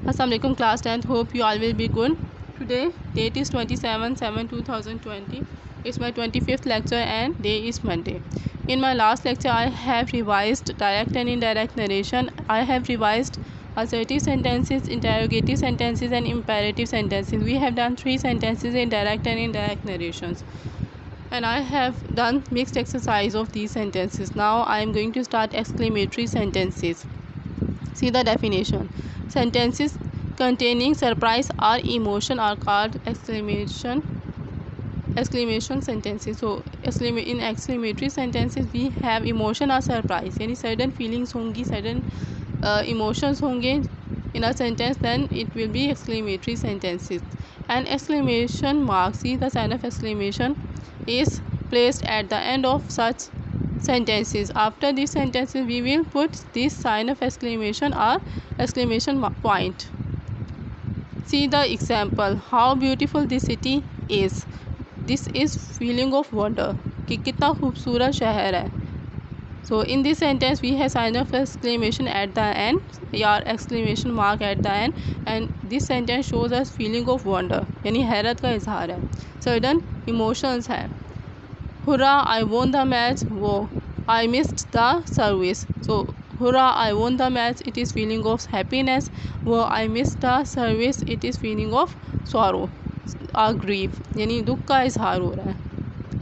Assalamualaikum class 10th. Hope you all will be good. Today date is 27/7/2020. It's my 25th lecture and day is Monday. In my last lecture I have revised direct and indirect narration. I have revised assertive sentences, interrogative sentences and imperative sentences. We have done 3 sentences in direct and indirect narrations. And I have done mixed exercise of these sentences. Now I am going to start exclamatory sentences. See the definition. Sentences containing surprise or emotion are called exclamation sentences. So in exclamatory sentences we have emotion or surprise, यानी sudden feelings होंगी, sudden emotions होंगे in a sentence, then it will be exclamatory sentences. An exclamation mark, see the sign of exclamation, is placed at the end of such sentences. After these sentences we will put this sign of exclamation or exclamation point. See the example. How beautiful this city is. This is feeling of wonder कि कितना खूबसूरत शहर है. So in this sentence we have sign of exclamation at the end or exclamation mark at the end, and this sentence shows us feeling of wonder, यानी हैरत का इजहार है. Sudden emotions है. Hurrah, I won the match. Whoa, I missed the service. So hurrah, I won the match, it is feeling of happiness. Whoa, I missed the service, it is feeling of sorrow or grief, यानी दुख का इजहार हो रहा है.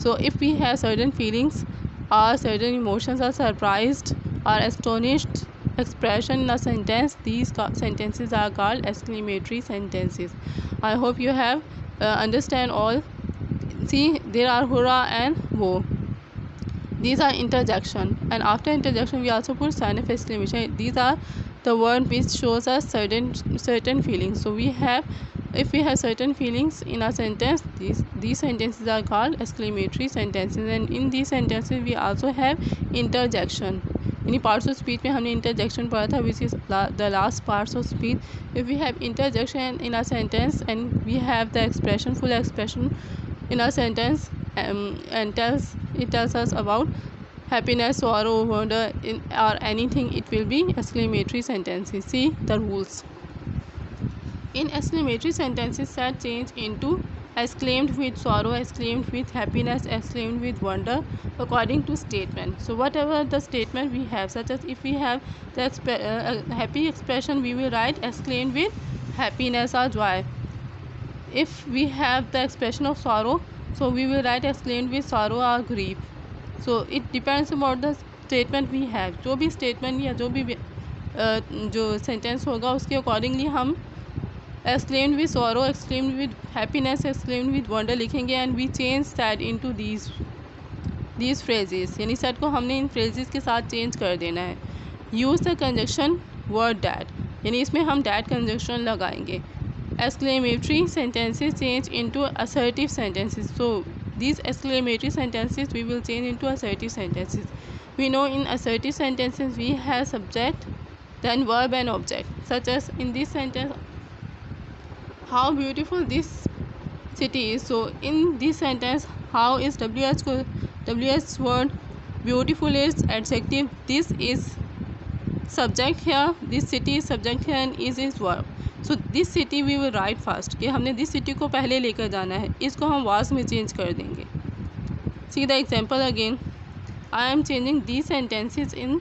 So if we have certain feelings or certain emotions are surprised or astonished expression in a sentence, these sentences are called exclamatory sentences. I hope you have understand all. See, there are hurrah and whoa. These are interjection, and after interjection we also put sign of exclamation. These are the word which shows us certain feelings. So we have, if we have certain feelings in a sentence, these sentences are called exclamatory sentences. And in these sentences we also have interjection. यानी parts of speech में हमने interjection पढ़ा था, which is the last parts of speech. If we have interjection in a sentence and we have the expression, full expression in a sentence, and it tells us about happiness, sorrow, wonder, or anything, it will be exclamatory sentences. See the rules. In exclamatory sentences, set change into exclaimed with sorrow, exclaimed with happiness, exclaimed with wonder according to statement. So whatever the statement we have, such as if we have the happy expression, we will write exclaimed with happiness or joy. If we have the expression of sorrow, so we will write exclaimed with sorrow or grief. So it depends about the statement we have. जो भी statement या जो भी जो sentence होगा उसके accordingly हम exclaimed with sorrow, exclaimed with happiness, exclaimed with wonder लिखेंगे, and we change that into these phrases. यानी set को हमने इन phrases के साथ change कर देना है. Use the conjunction word that, यानी इसमें हम that conjunction लगाएंगे. Exclamatory sentences change into assertive sentences. So these exclamatory sentences we will change into assertive sentences. We know in assertive sentences we have subject, then verb and object. Such as in this sentence, how beautiful this city is. So in this sentence, how is WH word, beautiful is adjective, this is subject here, this city is subject here, and is verb. So this city we will write first कि हमने this city को पहले लेकर जाना है, इसको हम was में change कर देंगे. See the example again. I am changing these sentences in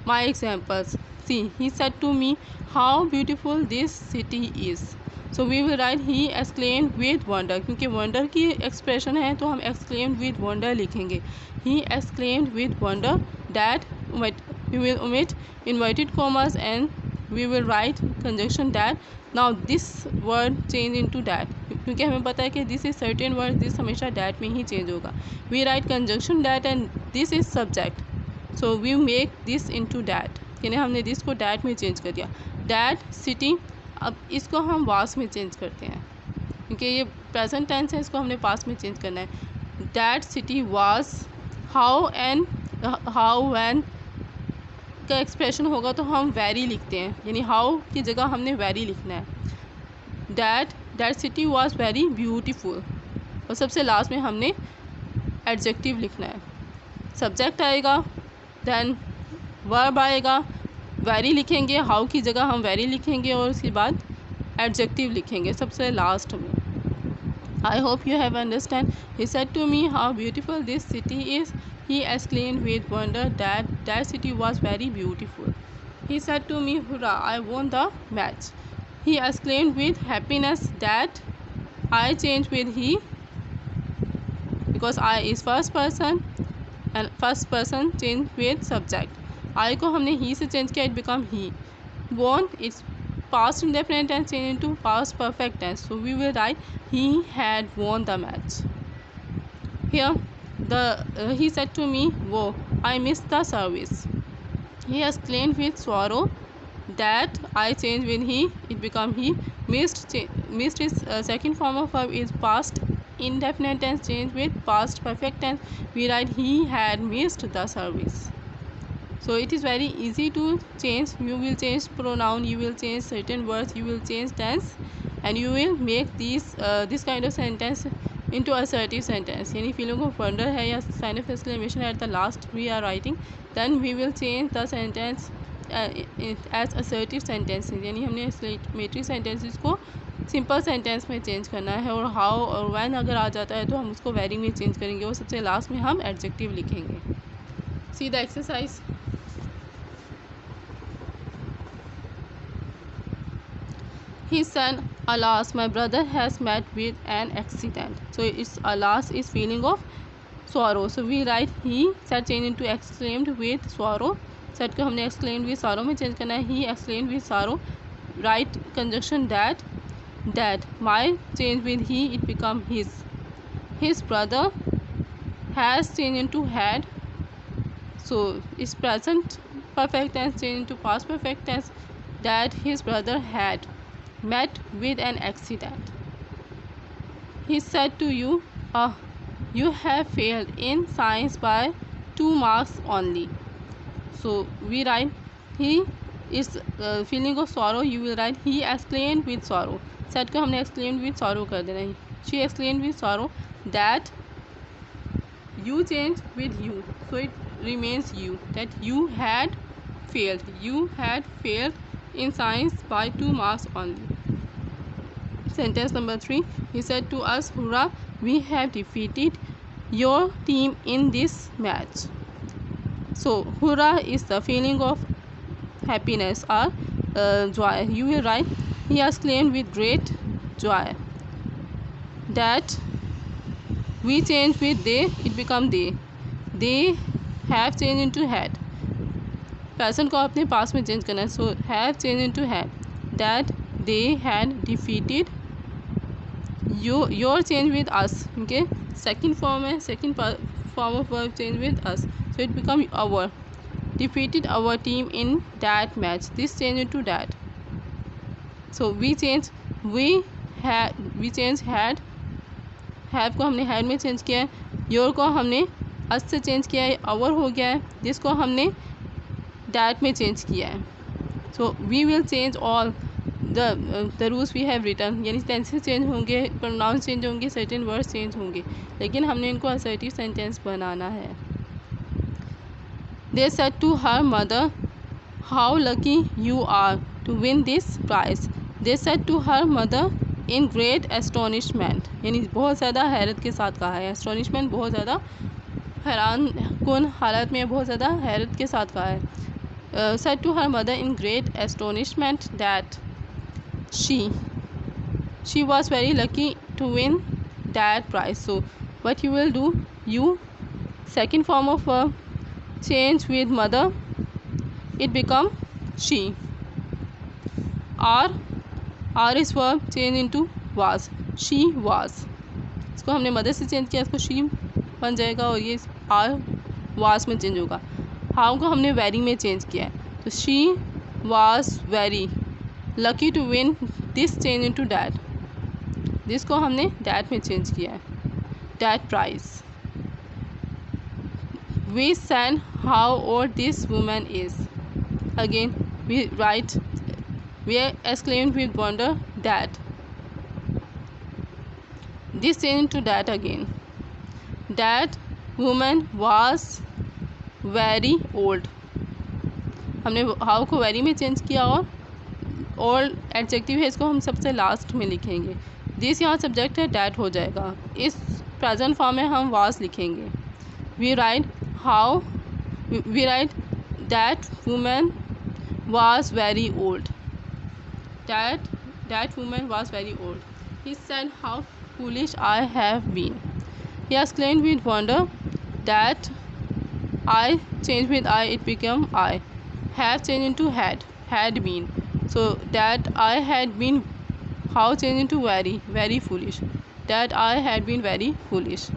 my examples. See, he said to me, how beautiful this city is. So we will write he exclaimed with wonder, क्योंकि wonder की expression है तो हम exclaimed with wonder लिखेंगे. He exclaimed with wonder that, we will omit inverted commas and we will write conjunction that. Now this word change into that, क्योंकि हमें पता है कि this is certain word, this हमेशा that में ही change होगा. We write conjunction that and this is subject, so we make this into that, यानी हमने this को that में change कर दिया. That city, अब इसको हम was में change करते हैं क्योंकि ये present tense है, इसको हमने past में change करना है. That city was, how and how when का एक्सप्रेशन होगा तो हम वेरी लिखते हैं, यानी हाउ की जगह हमने वेरी लिखना है. That city was very beautiful, और सबसे लास्ट में हमने एडजेक्टिव लिखना है. सब्जेक्ट आएगा, देन वर्ब आएगा, वेरी लिखेंगे, हाउ की जगह हम वेरी लिखेंगे और उसके बाद एडजेक्टिव लिखेंगे सबसे लास्ट में। I hope you have understand. He said to me how beautiful this city is. He exclaimed with wonder that that city was very beautiful. He said to me, hurrah, I won the match. He exclaimed with happiness that I changed with he because I is first person and first person change with subject. I को हमने he से change किया, it become he. Won it's past indefinite tense change into past perfect tense. So we will write he had won the match. Here he said to me, whoa, I missed the service. He exclaimed with sorrow that I changed with he, it become he. Missed is second form of verb is past indefinite tense change with past perfect tense. We write he had missed the service. So it is very easy to change. You will change pronoun, you will change certain words, you will change tense, and you will make this kind of sentence into assertive sentence. यानी feeling of wonder है या sign of exclamation at the last we are writing, then we will change the sentence as assertive sentences. यानी हमने exclamatory sentences को simple sentence में change करना है, और हाउ और व्हेन अगर आ जाता है तो हम उसको वेरी में चेंज करेंगे और सबसे लास्ट में हम एडजेक्टिव लिखेंगे. See the exercise. He said, alas, my brother has met with an accident. So it's alas is feeling of sorrow. So we write he said change into exclaimed with sorrow. Said को हमने exclaimed with sorrow में change करना है. He exclaimed with sorrow. Right conjunction that. My change with he, it become his. His brother has changed into had. So it's present perfect tense change into past perfect tense. That his brother had met with an accident. He said to you, you have failed in science by 2 marks only. So we write he is feeling of sorrow. You will write he exclaimed with sorrow. Said को हमने exclaimed with sorrow कर देना है. She exclaimed with sorrow that you changed with you. So it remains you. That you had failed. You had failed in science by 2 marks only. Sentence number 3. He said to us, hurrah, we have defeated your team in this match. So hurrah is the feeling of happiness or joy. You will write he exclaimed with great joy that we change with they, it become they have changed into had. Present को अपने पास में change करना है. So have changed into had. That they had defeated your change with us. Okay, second form है, second form of verb change with us. So it become our. Defeated our team in that match. This change into that. So we change had. have को हमने had में change किया है. your को हमने us से change किया है, our हो गया है. जिसको हमने that में चेंज किया है. So we will change all the rules we have written. यानी टेंसेस चेंज होंगे, प्रोनाउंस चेंज होंगे, सर्टेन वर्ड्स चेंज होंगे, लेकिन हमने इनको असर्टिव सेंटेंस बनाना है. They said to her mother, how lucky you are to win this prize. They said to her mother in great astonishment. यानी बहुत ज़्यादा हैरत के साथ कहा है. astonishment बहुत ज़्यादा हैरान कुन हालत में, बहुत ज़्यादा हैरत के साथ कहा है. Said to her mother in great astonishment that she was very lucky to win that prize. So what you will do, you second form of verb change with mother, it become she. R is verb change into was. she was. इसको हमने mother से change किया, इसको she बन जाएगा और ये R was में चेंज होगा. हाउ को हमने वेरी में चेंज किया है, तो she was very lucky to win this change into that. जिसको हमने that में चेंज किया है, that prize. We said how old this woman is. Again we write, we exclaimed with wonder that. This change into that again. That woman was very old. हमने how को very में change किया और all adjective है इसको हम सबसे last में लिखेंगे। दिस यहाँ सब्जेक्ट है, डैट हो जाएगा। इस प्रेजेंट फॉर्म में हम वाज लिखेंगे। We write how, we write that women was very old. That woman was very old. He said, how foolish I have been. He exclaimed with wonder. That I changed with I, it became I. Have changed into had been. So that I had been, how changed into very, very foolish. That I had been very foolish.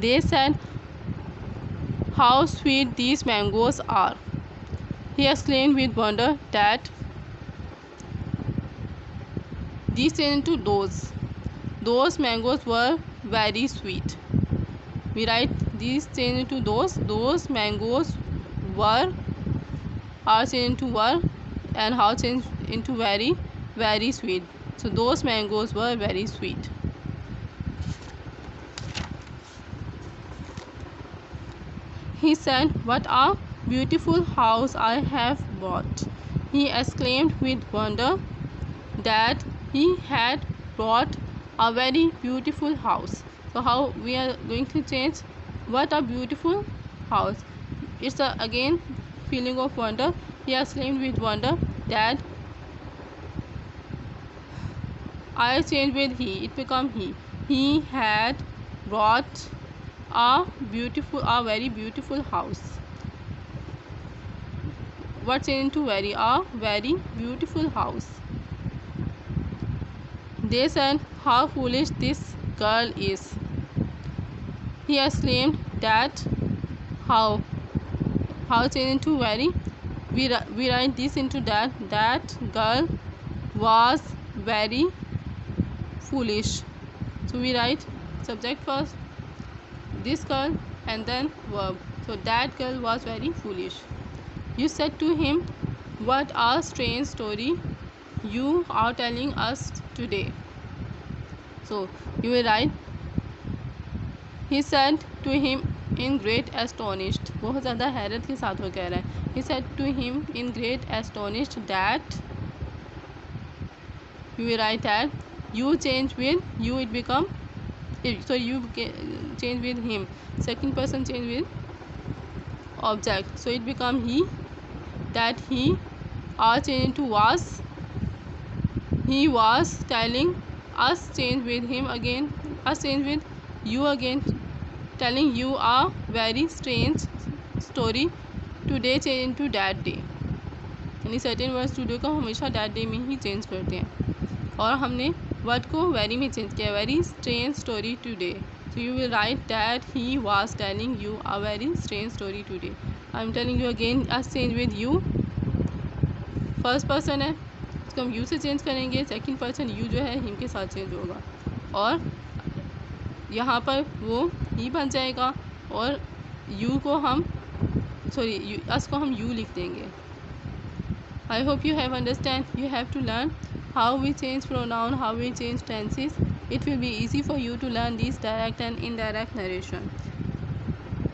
They said, how sweet these mangoes are. He exclaimed with wonder. That these changed into those. Those mangoes were very sweet. We write these changed into those. Those mangoes were, are changed into were, and how changed into very, very sweet. So those mangoes were very sweet. He said, what a beautiful house I have bought. He exclaimed with wonder that he had bought a very beautiful house. So how we are going to change what a beautiful house. It's again feeling of wonder. He exclaimed with wonder that I changed with he, it become he. He had bought a very beautiful house. What changed into very? A very beautiful house. They said, how foolish this girl is. He exclaimed that how changed into very. We write this into that girl was very foolish. So we write subject first, this girl, and then verb. So that girl was very foolish. You said to him, what a strange story you are telling us today. So you will write, he said to him in great astonished. बहुत ज़्यादा हैरत के साथ वो कह रहा है. He said to him in great astonished that, you will write that you change with you, it become, so you change with him, second person change with object, so it become he. That he are changed into was. He was telling us, change with him again, us change with you again, telling you a very strange story today, change into that day. यानी certain words today को हमेशा that day में ही change करते हैं, और हमने word को very में चेंज किया, very strange story today. So you will write that he was telling you a very strange story today. I am telling you again, us change with you. First person है, इसको हम you से change करेंगे. Second person you जो है him के साथ change होगा, और यहाँ पर वो ही बन जाएगा, और यू को हम अस को हम यू लिख देंगे. I hope you have understand. You have to learn how we change pronoun, how we change tenses. It will be easy for you to learn these direct and indirect narration.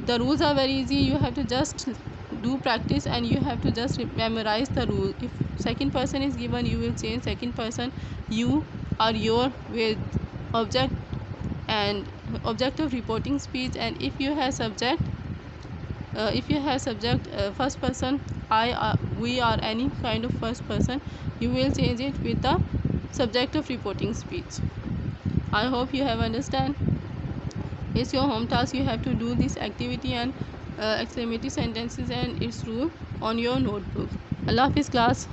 The rules are very easy. You have to just do practice, and you have to just memorize the rule. If second person is given, you will change second person you or your with object and object of reporting speech. And if you have subject, first person I, we, or any kind of first person, you will change it with the subject of reporting speech. I hope you have understand. It's your home task. You have to do this activity and exclamatory sentences and its rule on your notebook. Allah Hafiz class.